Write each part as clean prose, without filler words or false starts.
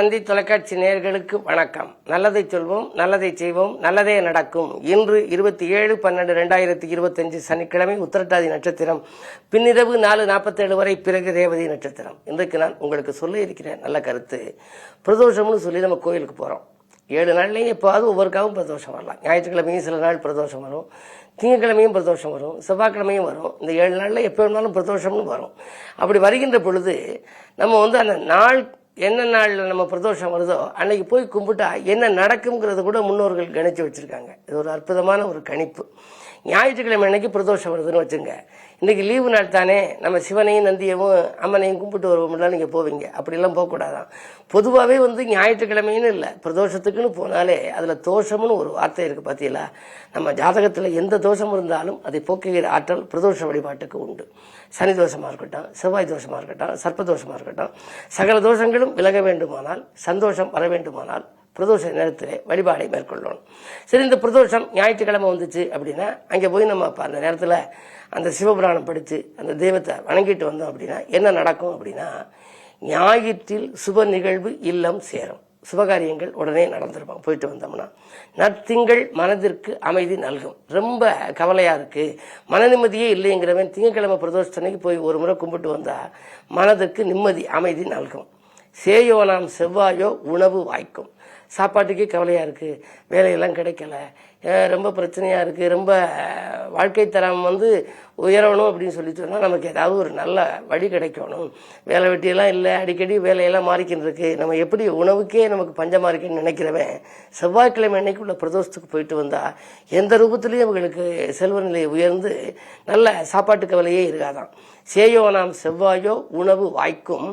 தந்தி தொலைக்காட்சி நேயர்களுக்கு வணக்கம். நல்லதை சொல்வோம், நல்லதை செய்வோம், நல்லதே நடக்கும். இன்று 27/12/2025 சனிக்கிழமை, உத்திரட்டாதி நட்சத்திரம், பின்னிரவு 4:47 வரை, பிறகு ரேவதி நட்சத்திரம். இன்றைக்கு நான் உங்களுக்கு சொல்ல இருக்கிறேன் நல்ல கருத்து. பிரதோஷம்னு சொல்லி நம்ம கோயிலுக்கு போகிறோம். 7 நாள்லையும் எப்போது ஒவ்வொருக்காவும் பிரதோஷம் வரலாம். ஞாயிற்றுக்கிழமையும் சில நாள் பிரதோஷம் வரும், திங்கக்கிழமையும் பிரதோஷம் வரும், செவ்வாய்க்கிழமையும் வரும். இந்த 7 நாளில் எப்போ வேணாலும் பிரதோஷம்னு வரும். அப்படி வருகின்ற பொழுது நம்ம அந்த நாள் என்ன நாளில் நம்ம பிரதோஷம் வருதோ அன்னைக்கு போய் கும்பிட்டா என்ன நடக்குங்கிறது கூட முன்னோர்கள் கணிச்சு வச்சுருக்காங்க. இது ஒரு அற்புதமான ஒரு கணிப்பு. ஞாயிற்றுக்கிழமை அன்னைக்கு பிரதோஷம் வருதுன்னு வச்சுங்க, இன்றைக்கி லீவு நாள் தானே, நம்ம சிவனையும் நந்தியவும் அம்மனையும் கும்பிட்டு வருவோம்லாம் நீங்கள் போவீங்க. அப்படிலாம் போகக்கூடாதான். பொதுவாகவே ஞாயிற்றுக்கிழமைன்னு இல்லை, பிரதோஷத்துக்குன்னு போனாலே அதில் தோஷம்னு ஒரு வார்த்தை இருக்குது. பார்த்தீங்களா, நம்ம ஜாதகத்தில் எந்த தோஷம் இருந்தாலும் அதை போக்குகிற ஆற்றல் பிரதோஷ வழிபாட்டுக்கு உண்டு. சனி தோஷமாக இருக்கட்டும், செவ்வாய் தோஷமாக இருக்கட்டும், சர்ப்ப தோஷமாக இருக்கட்டும், சகல தோஷங்களும் விலக வேண்டுமானால், சந்தோஷம் வர வேண்டுமானால் பிரதோஷ நேரத்தில் வழிபாடை மேற்கொள்ளணும். சரி, இந்த பிரதோஷம் ஞாயிற்றுக்கிழமை வந்துச்சு அப்படின்னா அங்கே போய் நம்ம அந்த நேரத்தில் அந்த சிவபுராணம் படித்து அந்த தெய்வத்தை வணங்கிட்டு வந்தோம் அப்படின்னா என்ன நடக்கும் அப்படின்னா, ஞாயிற்றில் சுப நிகழ்வு இல்லம் சேரும். சுபகாரியங்கள் உடனே நடந்திருப்பாங்க. போயிட்டு வந்தோம்னா நற்திங்கள் மனதிற்கு அமைதி நல்கும். ரொம்ப கவலையாக இருக்குது, மன நிம்மதியே இல்லைங்கிறவன் திங்கக்கிழமை பிரதோஷத்தன்னைக்கு போய் ஒரு முறை கும்பிட்டு வந்தால் மனதிற்கு நிம்மதி அமைதி நல்கும். சேயோ நாம் செவ்வாயோ உணவு வாய்க்கும். சாப்பாட்டுக்கே கவலையாக இருக்குது, வேலையெல்லாம் கிடைக்கல, ரொம்ப பிரச்சனையாக இருக்குது, ரொம்ப வாழ்க்கை தரம் உயரணும் அப்படின்னு சொல்லி சொன்னால் நமக்கு ஏதாவது ஒரு நல்ல வழி கிடைக்கணும். வேலை வெட்டியெல்லாம் இல்லை, அடிக்கடி வேலையெல்லாம் மாறிக்கின்னு இருக்கு, நம்ம எப்படி உணவுக்கே நமக்கு பஞ்சமாக இருக்குன்னு நினைக்கிறவன் செவ்வாய்க்கிழமை அன்னைக்கு உள்ள பிரதோஷத்துக்கு போயிட்டு வந்தால் எந்த ரூபத்துலேயும் அவங்களுக்கு செல்வ நிலை உயர்ந்து நல்ல சாப்பாட்டு கவலையே இருக்காதான். சேயோ நாம் செவ்வாயோ உணவு வாய்க்கும்,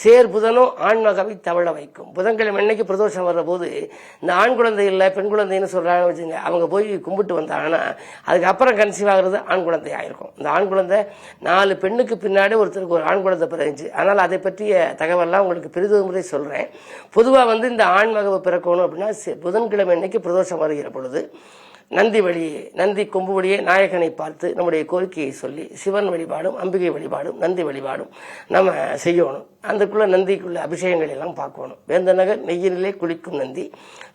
சேர் புதனோ ஆண்மகவை தவழ வைக்கும். புதன்கிழமை அன்னைக்கு பிரதோஷம் வர்ற போது இந்த ஆண் குழந்தை இல்லை பெண் குழந்தைன்னு சொல்கிறாங்கன்னு வச்சுங்க, அவங்க போய் கும்பிட்டு வந்தாங்கன்னா அதுக்கப்புறம் கன்சீவ் ஆகிறது ஆண் குழந்தை ஆயிருக்கும். இந்த ஆண் குழந்தை 4 பெண்ணுக்கு பின்னாடி ஒருத்தருக்கு ஒரு ஆண் குழந்தை பிறந்துச்சு. அதனால் அதை பற்றிய தகவல்லாம் உங்களுக்கு பெரிது முறை சொல்கிறேன். பொதுவாக இந்த ஆண் மகவை பிறக்கணும் அப்படின்னா புதன்கிழமை அன்னைக்கு பிரதோஷம் வருகிற பொழுது நந்தி கொம்பு வழியே நாயகனை பார்த்து நம்முடைய கோரிக்கையை சொல்லி சிவன் வழிபாடும் அம்பிகை வழிபாடும் நந்தி வழிபாடும் நம்ம செய்யணும். அதுக்குள்ள நந்திக்குள்ள அபிஷேகங்கள் எல்லாம் பார்க்கணும். வேந்தநகர் நெய்யினிலே குளிக்கும் நந்தி,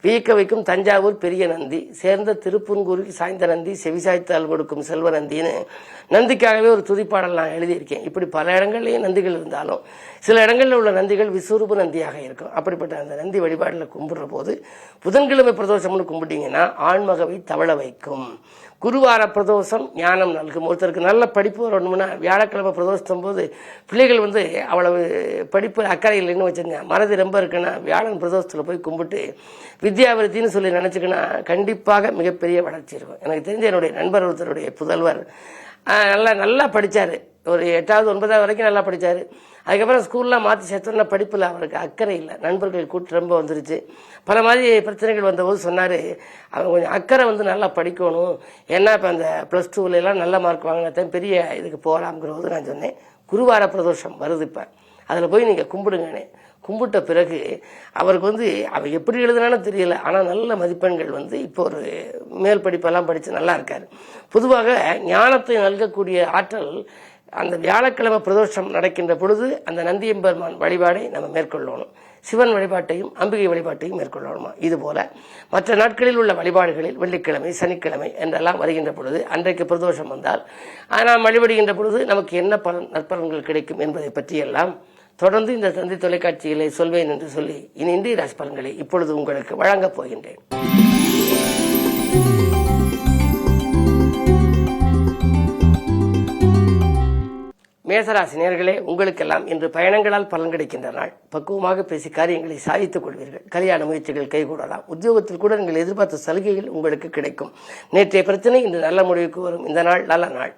வியக்க வைக்கும் தஞ்சாவூர் பெரிய நந்தி, சேர்ந்த திருப்புன்கூருக்கு சாய்ந்த நந்தி, செவிசாய்த்தால் கொடுக்கும் செல்வ நந்தின்னு நந்திக்காகவே ஒரு துதிப்பாடல் நான் எழுதியிருக்கேன். இப்படி பல இடங்கள்லேயும் நந்திகள் இருந்தாலும் சில இடங்களில் உள்ள நந்திகள் விஸ்வரூப நந்தியாக இருக்கும். அப்படிப்பட்ட அந்த நந்தி வழிபாட்டில் கும்பிடுற போது புதன்கிழமை பிரதோஷம்னு கும்பிட்டீங்கன்னா ஆண்மகவை தவழ வைக்கும். குருவார பிரதோஷம் ஞானம் நல்கும். ஒருத்தருக்கு நல்ல படிப்பு வரணும்னா வியாழக்கிழமை பிரதோஷம் போது பிள்ளைகள் அவ்வளவு படிப்பு அக்கறை இல்லைன்னு வச்சுங்க, மறதி ரொம்ப இருக்குன்னா வியாழன் பிரதோஷத்தில் போய் கும்பிட்டு வித்யாவிருத்தின்னு சொல்லி நினச்சிக்கினா கண்டிப்பாக மிகப்பெரிய வளர்ச்சி இருக்கும். எனக்கு தெரிஞ்ச என்னுடைய நண்பர் ஒருத்தருடைய புதல்வர் நல்லா படித்தார். ஒரு 8வது 9வது வரைக்கும் நல்லா படித்தார். அதுக்கப்புறம் ஸ்கூல்லாம் மாற்றி சேர்த்தோன்னா படிப்பில் அவருக்கு அக்கறை இல்லை, நண்பர்கள் கூட்டு ரொம்ப வந்துருச்சு. பல மாதிரி பிரச்சனைகள் வந்தபோது சொன்னார், அவன் கொஞ்சம் அக்கறை நல்லா படிக்கணும், ஏன்னா இப்போ அந்த +2 நல்ல மார்க் வாங்கினாத்தான் பெரிய இதுக்கு போகலாம்ங்கிற போது நான் சொன்னேன், குருவார பிரதோஷம் வருது, இப்போ அதில் போய் நீங்கள் கும்பிடுங்கன்னு. கும்பிட்ட பிறகு அவருக்கு அவர் எப்படி எழுதுனாலும் தெரியல, ஆனால் நல்ல மதிப்பெண்கள் இப்போ ஒரு மேல் படிப்பெல்லாம் படித்து நல்லா இருக்கார். பொதுவாக ஞானத்தை நல்கக்கூடிய ஆற்றல் அந்த வியாழக்கிழமை பிரதோஷம் நடக்கின்ற பொழுது அந்த நந்தியம்பெருமான் வழிபாடை நம்ம மேற்கொள்ளணும். சிவன் வழிபாட்டையும் அம்பிகை வழிபாட்டையும் மேற்கொள்ளணுமா. இதுபோல மற்ற நாட்களில் உள்ள வழிபாடுகளில் வெள்ளிக்கிழமை சனிக்கிழமை என்றெல்லாம் வருகின்ற பொழுது அன்றைக்கு பிரதோஷம் வந்தால் நாம் வழிபடுகின்ற பொழுது நமக்கு என்ன நற்பலன்கள் கிடைக்கும் என்பதை பற்றியெல்லாம் தொடர்ந்து இந்த தந்தி தொலைக்காட்சிகளை சொல்வேன் என்று சொல்லி இனி இந்திய ராசி பலன்களை இப்பொழுது உங்களுக்கு வழங்கப் போகின்றேன். மேசராசி நேயர்களே, உங்களுக்கெல்லாம் இன்று பயணங்களால் பலன் கிடைக்கின்ற நாள். பக்குவமாக பேசி காரியங்களை சாதித்துக் கொள்வீர்கள். கல்யாண முயற்சிகள் கைகூடலாம். உத்தியோகத்தில் கூட நீங்கள் எதிர்பார்த்த சலுகைகள் உங்களுக்கு கிடைக்கும். நேற்றைய பிரச்சனை இன்று நல்ல முடிவுக்கு வரும். இந்த நாள் நல்ல நாள்.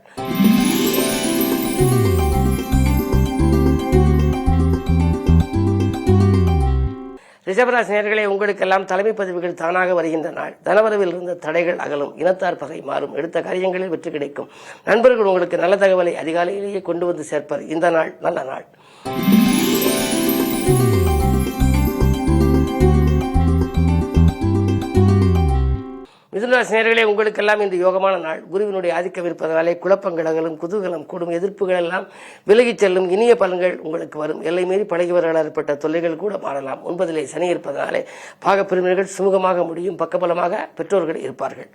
ரிஷபராசி நேயர்களே, உங்களுக்கெல்லாம் தலைமை பதவிகள் தானாக வருகின்ற நாள். தனவரவில் இருந்த தடைகள் அகலும். இனத்தார் பகை மாறும். எடுத்த காரியங்களில் வெற்றி கிடைக்கும். நண்பர்கள் உங்களுக்கு நல்ல தகவலை அதிகாலையிலேயே கொண்டு வந்து சேர்ப்பார். இந்த நாள் நல்ல நாள். மிதுன துளாராசி நேயர்களே, உங்களுக்கெல்லாம் இந்த யோகமான நாள். குருவினுடைய ஆதிக்கம் இருப்பதனாலே குழப்பங்கள் அகலும், குதூகலம் கூடும், எதிர்ப்புகள் எல்லாம் விலகிச் செல்லும், இனிய பலன்கள் உங்களுக்கு வரும். எல்லை மீறி பழகியவர்களால் ஏற்பட்ட தொல்லைகள் கூட மாறலாம். 9 சனி இருப்பதனாலே பாகப்பிரிவினர்கள் சுமூகமாக முடியும். பக்கபலமாக பெற்றோர்கள் இருப்பார்கள்.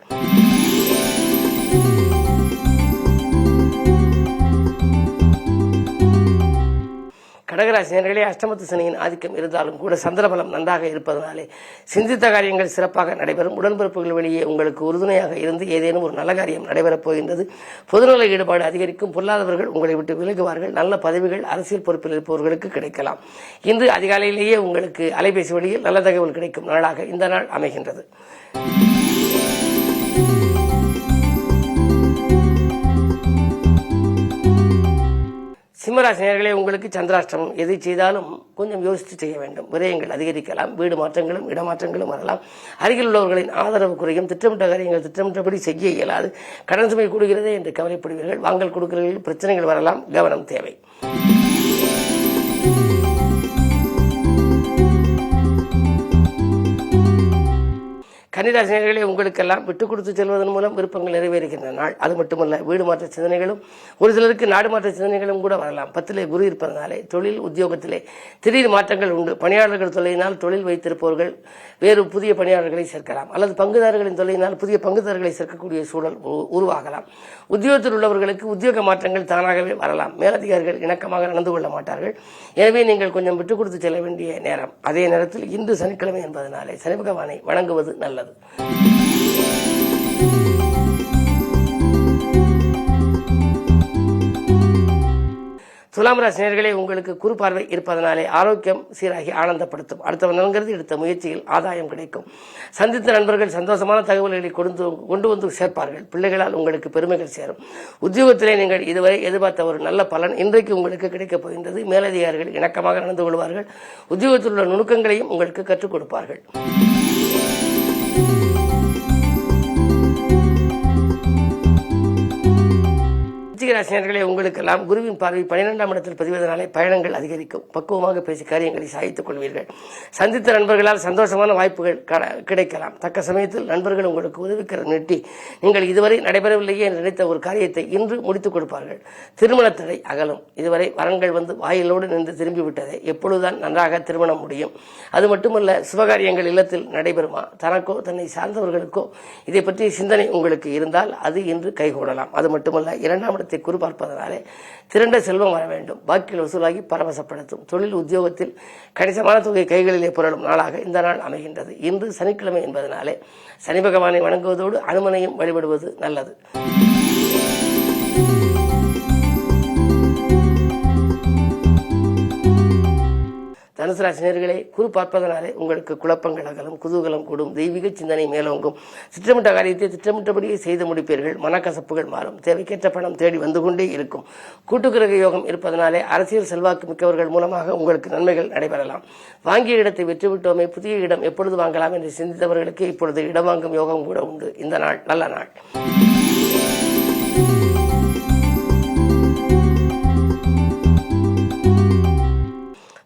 கடகராசி நேயர்களே, அஷ்டமத்து சனியின் ஆதிக்கம் இருந்தாலும் கூட சந்திரபலம் நன்றாக இருப்பதனாலே சிந்தித்த காரியங்கள் சிறப்பாக நடைபெறும். உடன்பிறப்புகள் வழியே உங்களுக்கு உறுதுணையாக இருந்து ஏதேனும் ஒரு நல்ல காரியம் நடைபெறப் போகின்றது. பொதுநல ஈடுபாடு அதிகரிக்கும். பொருளாதவர்கள் உங்களை விட்டு விலகுவார்கள். நல்ல பதவிகள் அரசியல் பொறுப்பில் இருப்பவர்களுக்கு கிடைக்கலாம். இன்று அதிகாலையிலேயே உங்களுக்கு அலைபேசி வழியில் நல்ல தகவல் கிடைக்கும் நாளாக இந்த நாள் அமைகின்றது. சிம்மராசி நேயர்களே, உங்களுக்கு சந்திராஷ்டமம். எதை செய்தாலும் கொஞ்சம் யோசித்து செய்ய வேண்டும். விரயங்கள் அதிகரிக்கலாம். வீடு மாற்றங்களும் இடமாற்றங்களும் வரலாம். அருகில் உள்ளவர்களின் ஆதரவு குறையும். திட்டமிட்ட காரியங்கள் திட்டமிட்டபடி செய்ய இயலாது. கடன் சுமை கூடுகிறதே என்று கவலைப்படுவீர்கள். வாங்கல் கொடுக்கிறவர்கள் பிரச்சனைகள் வரலாம். கவனம் தேவை. கன்னிராசி நேயர்களே, உங்களுக்கெல்லாம் விட்டுக் கொடுத்து செல்வதன் மூலம் விருப்பங்கள் நிறைவேறுகின்ற நாள். அது மட்டுமல்ல, வீடு மாற்ற சிந்தனைகளும் ஒரு சிலருக்கு நாடு மாற்ற சிந்தனைகளும் கூட வரலாம். 10 குரு இருப்பதனாலே தொழில் உத்தியோகத்திலே திடீர் மாற்றங்கள் உண்டு. பணியாளர்கள் தொல்லையினால் தொழில் வைத்திருப்பவர்கள் வேறு புதிய பணியாளர்களை சேர்க்கலாம். அல்லது பங்குதாரர்களின் தொல்லையினால் புதிய பங்குதாரர்களை சேர்க்கக்கூடிய சூழல் உருவாகலாம். உத்தியோகத்தில் உள்ளவர்களுக்கு உத்தியோக மாற்றங்கள் தானாகவே வரலாம். மேலதிகாரிகள் இணக்கமாக நடந்து கொள்ள மாட்டார்கள். எனவே நீங்கள் கொஞ்சம் விட்டுக் கொடுத்து செல்ல வேண்டிய நேரம். அதே நேரத்தில் இன்று சனிக்கிழமை என்பதனாலே சனி பகவானை வணங்குவது நல்லது. துலாம் ராசி நேயர்களே, உங்களுக்கு குரு பார்வை இருப்பதனாலே ஆரோக்கியம் சீராகி ஆனந்தப்படுத்தும். அடுத்தவன் நன்கிறது எடுத்த முயற்சியில் ஆதாயம் கிடைக்கும். சந்தித்த நண்பர்கள் சந்தோஷமான தகவல்களை கொண்டு வந்து சேர்ப்பார்கள். பிள்ளைகளால் உங்களுக்கு பெருமைகள் சேரும். உத்தியோகத்திலே நீங்கள் இதுவரை எதிர்பார்த்த ஒரு நல்ல பலன் இன்றைக்கு உங்களுக்கு கிடைக்கப் போகின்றது. மேலதிகாரிகள் இணக்கமாக நடந்து கொள்வார்கள். உத்தியோகத்தில் உள்ள நுணுக்கங்களையும் உங்களுக்கு கற்றுக் கொடுப்பார்கள். ராசினியர்களே, உங்களுக்கெல்லாம் குருவின் பார்வை 12ஆம் இடத்தில் பதிவதனாலே பயணங்கள் அதிகரிக்கும். பக்குவமாக பேசி காரியங்களை சாதித்துக் கொள்வீர்கள். சந்தித்த நண்பர்களால் சந்தோஷமான வாய்ப்புகள் கிடைக்கலாம். தக்க சமயத்தில் நண்பர்கள் உங்களுக்கு உதவிக்கர நீட்டி நீங்கள் இதுவரை நடைபெறவில்லையே என்று நினைத்த ஒரு காரியத்தை இன்று முடித்துக் கொடுப்பார்கள். திருமண தடை அகலும். இதுவரை வரன்கள் வந்து வாயிலோடு நின்று திரும்பிவிட்டதை எப்பொழுதுதான் நன்றாக திருமணம் முடியும். அது மட்டுமல்ல, சுபகாரியங்கள் இல்லத்தில் நடைபெறுமா? தனக்கோ தன்னை சார்ந்தவர்களுக்கோ இதை பற்றிய சிந்தனை உங்களுக்கு இருந்தால் அது இன்று கைகூடலாம். அது மட்டுமல்ல, 2ஆம் இடத்தை குரு பார்ப்பதனாலே திரண்ட செல்வம் வர வேண்டும். பாக்கியில் வசூலாகி பரவசப்படுத்தும். தொழில் உத்தியோகத்தில் கணிசமான தொகை கைகளிலே புரளும் நாளாக இந்த நாள் அமைகின்றது. இன்று சனிக்கிழமை என்பதனாலே சனி பகவானை வணங்குவதோடு அனுமனையும் வழிபடுவது நல்லது. தனுசு ராசி நேயர்களே, குரு பார்ப்பதனாலே உங்களுக்கு குழப்பங்கள் அகலும், குதூகலம் கூடும், தெய்வீக சிந்தனை மேலோங்கும். திட்டமிட்ட காரியத்தை திட்டமிட்டபடியே செய்து முடிப்பீர்கள். மனக்கசப்புகள் மாறும். தேவைக்கேற்ற பணம் தேடி வந்து கொண்டே இருக்கும். கூட்டுக்கிரக யோகம் இருப்பதனாலே அரசியல் செல்வாக்கு மிக்கவர்கள் மூலமாக உங்களுக்கு நன்மைகள் நடைபெறலாம். வாங்கிய இடத்தை வெற்றிவிட்டோமே, புதிய இடம் எப்பொழுது வாங்கலாம் என்று சிந்தித்தவர்களுக்கு இப்பொழுது இடம் வாங்கும் யோகம் கூட உண்டு. இந்த நாள் நல்ல நாள்.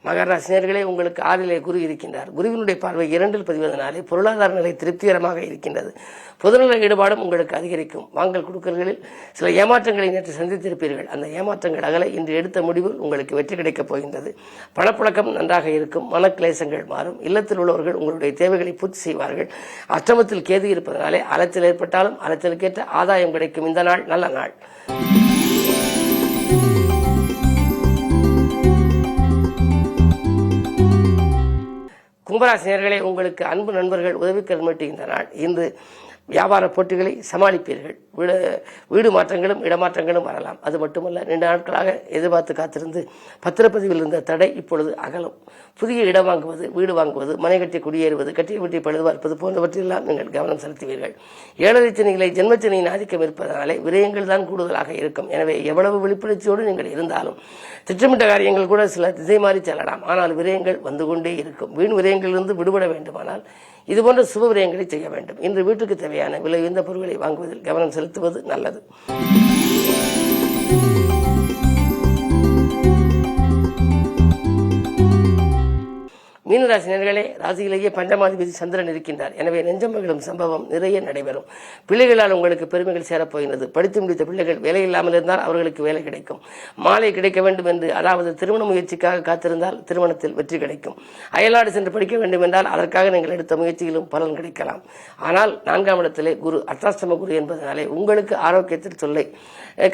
மகர ராசினியர்களே, உங்களுக்கு 6லே குரு இருக்கின்றார். குருவினுடைய பார்வை 2இல் பதிவதனாலே பொருளாதார நிலை திருப்திகரமாக இருக்கின்றது. பொதுநல ஈடுபாடும் உங்களுக்கு அதிகரிக்கும். வாங்கல் கொடுக்கல்களில் சில ஏமாற்றங்களை நேற்று சந்தித்திருப்பீர்கள். அந்த ஏமாற்றங்கள் அகல இன்று எடுத்த முடிவில் உங்களுக்கு வெற்றி கிடைக்கப் போகின்றது. பணப்புழக்கம் நன்றாக இருக்கும். மனக்கிளேசங்கள் மாறும். இல்லத்தில் உள்ளவர்கள் உங்களுடைய தேவைகளை பூர்த்தி செய்வார்கள். அஷ்டமத்தில் கேது இருப்பதனாலே அலைச்சல் ஏற்பட்டாலும் அலைச்சலுக்கேற்ற ஆதாயம் கிடைக்கும். இந்த நாள் நல்ல நாள். கும்பராசினியர்களே, உங்களுக்கு அன்பு நண்பர்கள் உதவிக்கரம் நீட்டுகின்ற நாள். இன்று வியாபார போட்டிகளை சமாளிப்பீர்கள். வீடு மாற்றங்களும் இடமாற்றங்களும் வரலாம். அது மட்டுமல்ல, 2 நாட்களாக எதிர்பார்த்து காத்திருந்து பத்திரப்பதிவில் இருந்த தடை இப்பொழுது அகலும். புதிய இடம் வாங்குவது, வீடு வாங்குவது, மனை கட்டி குடியேறுவது, கட்டிய வீட்டை பழுதுபார்ப்பது போன்றவற்றிலெல்லாம் நீங்கள் கவனம் செலுத்துவீர்கள். 7 சனிகளை ஜென்மச்சனியின் ஆதிக்கம் இருப்பதனாலே விரயங்கள் தான் கூடுதலாக இருக்கும். எனவே எவ்வளவு விழிப்புணர்ச்சியோடு நீங்கள் இருந்தாலும் திட்டமிட்ட காரியங்கள் கூட சில திசை மாறி செல்லலாம். ஆனால் விரயங்கள் வந்து கொண்டே இருக்கும். வீண் விரயங்களிலிருந்து விடுபட வேண்டுமானால் இதுபோன்ற சுப விரயங்களை செய்ய வேண்டும். இன்று வீட்டுக்கு தேவையான விலை உயர்ந்த பொருட்களை வாங்குவதில் கவனம் செலுத்துவது நல்லது. மீனராசி நேயர்களே, ராசியிலேயே பஞ்சமாதிபதி சந்திரன் இருக்கின்றார். எனவே நெஞ்சம் மகிழும் சம்பவம் நிறைய நடைபெறும். பிள்ளைகளால் உங்களுக்கு பெருமைகள் சேரப்போகிறது. படித்து முடித்த பிள்ளைகள் வேலை இல்லாமல் இருந்தால் அவர்களுக்கு வேலை கிடைக்கும். மாலை கிடைக்க வேண்டும் என்று, அதாவது திருமண முயற்சிக்காக காத்திருந்தால் திருமணத்தில் வெற்றி கிடைக்கும். அயல்நாடு சென்று படிக்க வேண்டும் என்றால் அதற்காக நீங்கள் எடுத்த முயற்சியிலும் பலன் கிடைக்கலாம். ஆனால் 4ஆம் இடத்திலே குரு அர்த்தாஷ்டம குரு என்பதனாலே உங்களுக்கு ஆரோக்கியத்தில் தொல்லை,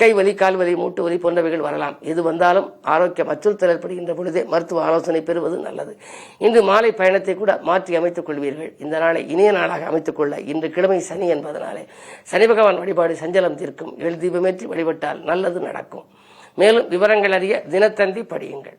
கைவலி, கால்வலி, மூட்டு வலி போன்றவைகள் வரலாம். எது வந்தாலும் ஆரோக்கியம் அச்சுறுத்தல் ஏற்படுகின்ற பொழுதே மருத்துவ ஆலோசனை பெறுவது நல்லது. இன்று மாலை பயணத்தை கூட மாற்றி அமைத்துக் கொள்வீர்கள். இந்த நாளை இனிய நாளாக அமைத்துக் கொள்ள இன்று கிழமை சனி என்பதனாலே சனி பகவான் வழிபாடு சஞ்சலம் தீர்க்கும். எழு தீபமேற்றி வழிபட்டால் நல்லது நடக்கும். மேலும் விவரங்கள் அறிய தினத்தந்தி படியுங்கள்.